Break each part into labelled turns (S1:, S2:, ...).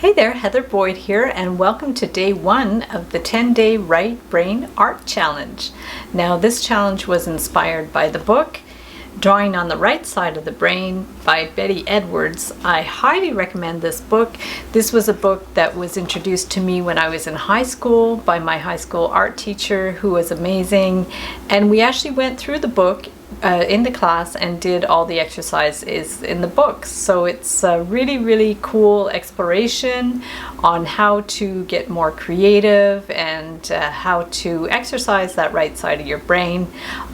S1: Hey there, Heather Boyd here, and welcome to day 1 of the 10-day Right Brain Art Challenge. Now, this challenge was inspired by the book Drawing on the Right Side of the Brain by Betty Edwards. I highly recommend this book. This was a book that was introduced to me when I was in high school by my high school art teacher, who was amazing, and we actually went through the book in the class and did all the exercises in the book. So it's a really cool exploration on how to get more creative and how to exercise that right side of your brain.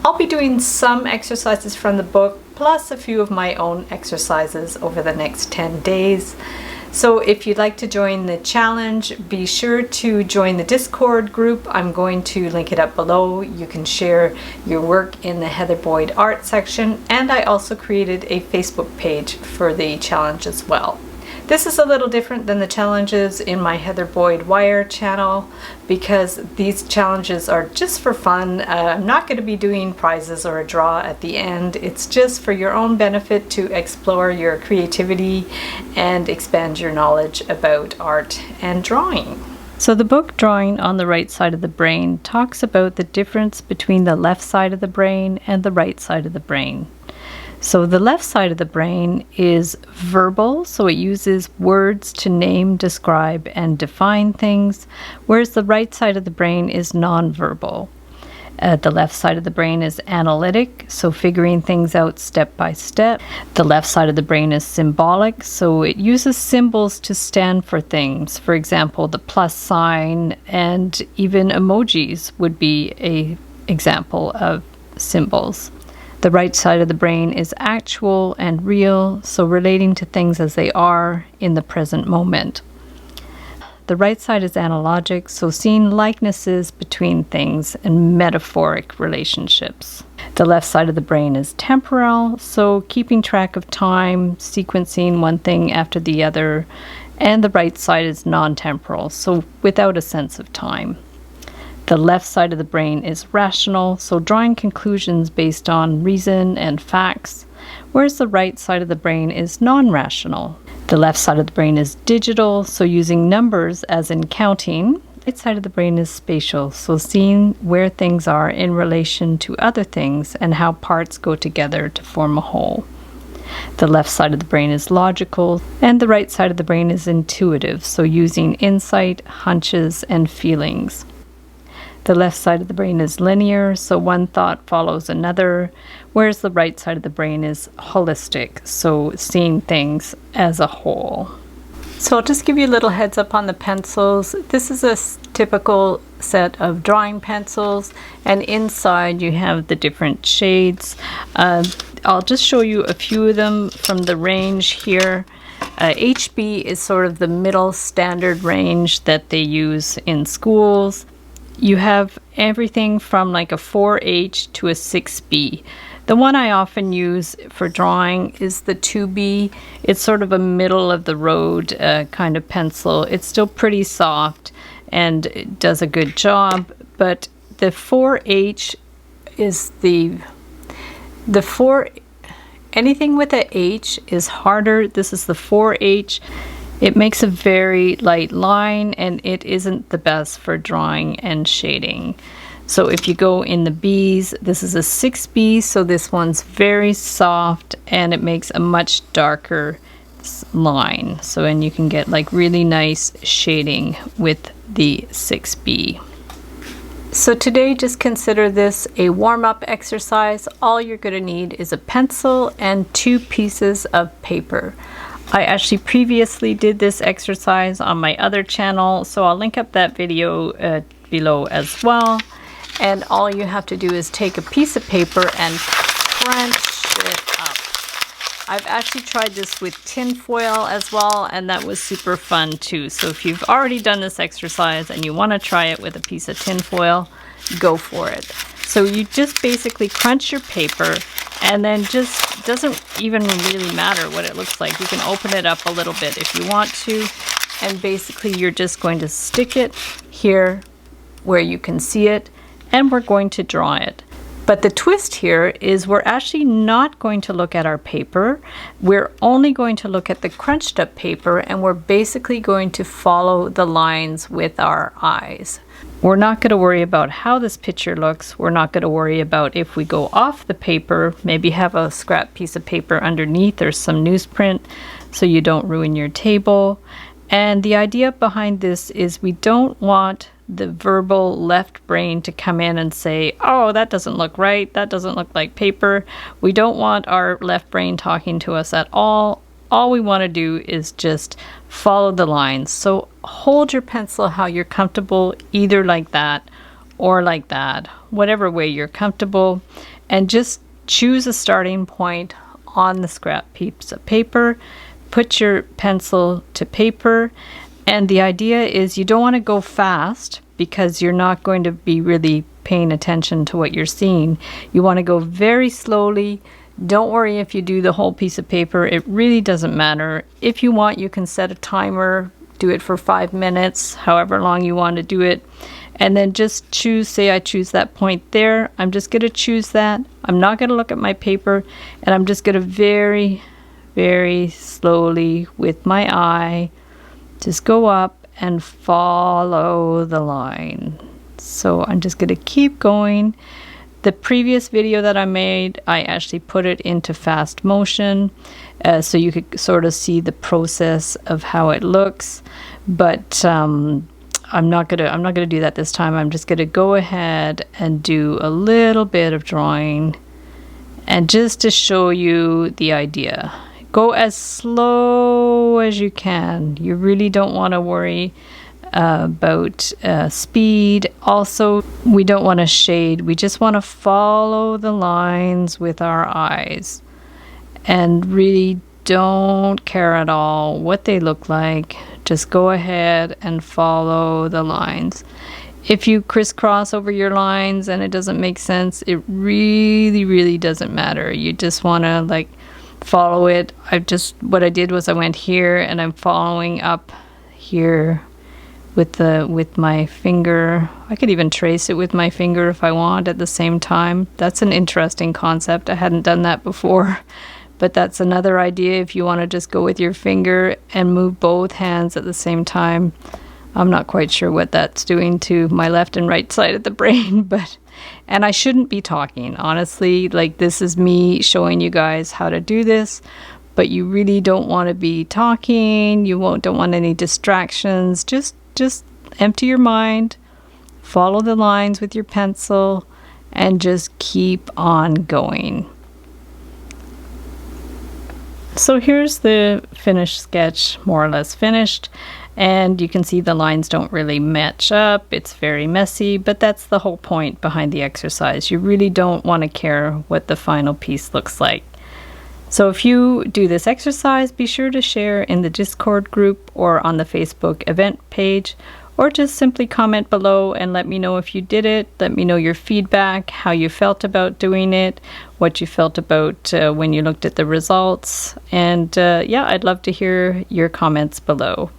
S1: I'll be doing some exercises from the book plus a few of my own exercises over the next 10 days. So if you'd like to join the challenge, be sure to join the Discord group. I'm going to link it up below. You can share your work in the Heather Boyd art section, and I also created a Facebook page for the challenge as well. This is a little different than the challenges in my Heather Boyd Wire channel because these challenges are just for fun. I'm not going to be doing prizes or a draw at the end. It's just for your own benefit to explore your creativity and expand your knowledge about art and drawing. So the book Drawing on the Right Side of the Brain talks about the difference between the left side of the brain and the right side of the brain. So the left side of the brain is verbal, so it uses words to name, describe, and define things, whereas the right side of the brain is nonverbal. The left side of the brain is analytic, so figuring things out step by step. The left side of the brain is symbolic, so it uses symbols to stand for things. For example, the plus sign and even emojis would be an example of symbols. The right side of the brain is actual and real, so relating to things as they are in the present moment. The right side is analogic, so seeing likenesses between things and metaphoric relationships. The left side of the brain is temporal, so keeping track of time, sequencing one thing after the other, and the right side is non-temporal, so without a sense of time. The left side of the brain is rational, so drawing conclusions based on reason and facts, whereas the right side of the brain is non-rational. The left side of the brain is digital, so using numbers as in counting. The right side of the brain is spatial, so seeing where things are in relation to other things and how parts go together to form a whole. The left side of the brain is logical, and the right side of the brain is intuitive, so using insight, hunches, and feelings. The left side of the brain is linear, so one thought follows another, whereas the right side of the brain is holistic, so seeing things as a whole. So I'll just give you a little heads up on the pencils. This is a typical set of drawing pencils, and inside you have the different shades. I'll just show you a few of them from the range here. HB is sort of the middle standard range that they use in schools. You have everything from like a 4H to a 6B. The one I often use for drawing is the 2B. It's sort of a middle of the road kind of pencil. It's still pretty soft and it does a good job, but the 4H is anything with a H is harder. This is the 4H. It makes a very light line and it isn't the best for drawing and shading. So if you go in the Bs, this is a 6B, so this one's very soft and it makes a much darker line. So, and you can get like really nice shading with the 6B. So today, just consider this a warm-up exercise. All you're going to need is a pencil and 2 pieces of paper. I actually previously did this exercise on my other channel, so I'll link up that video below as well. And all you have to do is take a piece of paper and crunch it up. I've actually tried this with tin foil as well, and that was super fun too. So if you've already done this exercise and you want to try it with a piece of tin foil, go for it. So you just basically crunch your paper, and then just doesn't even really matter what it looks like. You can open it up a little bit if you want to, and basically you're just going to stick it here where you can see it, and we're going to draw it. But the twist here is we're actually not going to look at our paper. We're only going to look at the crunched up paper, and we're basically going to follow the lines with our eyes. We're not going to worry about how this picture looks. We're not going to worry about if we go off the paper, maybe have a scrap piece of paper underneath or some newsprint so you don't ruin your table. And the idea behind this is we don't want the verbal left brain to come in and say, oh, that doesn't look right, that doesn't look like paper. We don't want our left brain talking to us at all. All we want to do is just follow the lines. So hold your pencil how you're comfortable, either like that or like that, whatever way you're comfortable, and just choose a starting point on the scrap piece of paper. Put your pencil to paper, and the idea is you don't want to go fast because you're not going to be really paying attention to what you're seeing. You want to go very slowly. Don't worry if you do the whole piece of paper. It really doesn't matter. If you want, you can set a timer, do it for 5 minutes, however long you want to do it, and then just choose, say I choose that point there. I'm just going to choose that. I'm not going to look at my paper, and I'm just going to very slowly with my eye just go up and follow the line. So I'm just going to keep going. The previous video that I made, I actually put it into fast motion so you could sort of see the process of how it looks, but I'm not gonna do that this time. I'm just gonna go ahead and do a little bit of drawing, and just to show you the idea. Go as slow as you can. You really don't want to worry about speed. Also, we don't want to shade. We just want to follow the lines with our eyes and really don't care at all what they look like. Just go ahead and follow the lines. If you crisscross over your lines and it doesn't make sense, it really doesn't matter. You just want to like follow it. What I did was I went here and I'm following up here with my finger. I could even trace it with my finger if I want at the same time. That's an interesting concept. I hadn't done that before, but that's another idea if you want to just go with your finger and move both hands at the same time. I'm not quite sure what that's doing to my left and right side of the brain, and I shouldn't be talking, honestly. Like, this is me showing you guys how to do this, but you really don't want to be talking. Don't want any distractions. Just empty your mind, follow the lines with your pencil, and just keep on going. So here's the finished sketch, more or less finished. And you can see the lines don't really match up. It's very messy, but that's the whole point behind the exercise. You really don't want to care what the final piece looks like. So if you do this exercise, be sure to share in the Discord group or on the Facebook event page, or just simply comment below and let me know if you did it. Let me know your feedback, how you felt about doing it, what you felt about when you looked at the results. And yeah, I'd love to hear your comments below.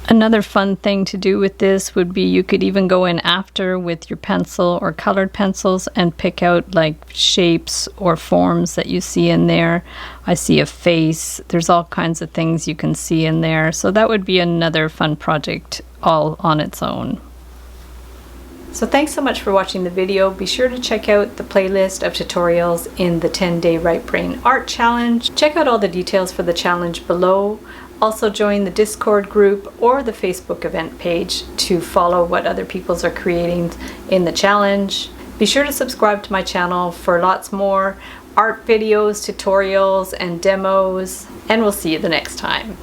S1: Another fun thing to do with this would be you could even go in after with your pencil or colored pencils and pick out like shapes or forms that you see in there. I see a face. There's all kinds of things you can see in there. So that would be another fun project all on its own. So thanks so much for watching the video. Be sure to check out the playlist of tutorials in the 10-day Right Brain Art Challenge. Check out all the details for the challenge below. Also join the Discord group or the Facebook event page to follow what other people are creating in the challenge. Be sure to subscribe to my channel for lots more art videos, tutorials, and demos, and we'll see you the next time.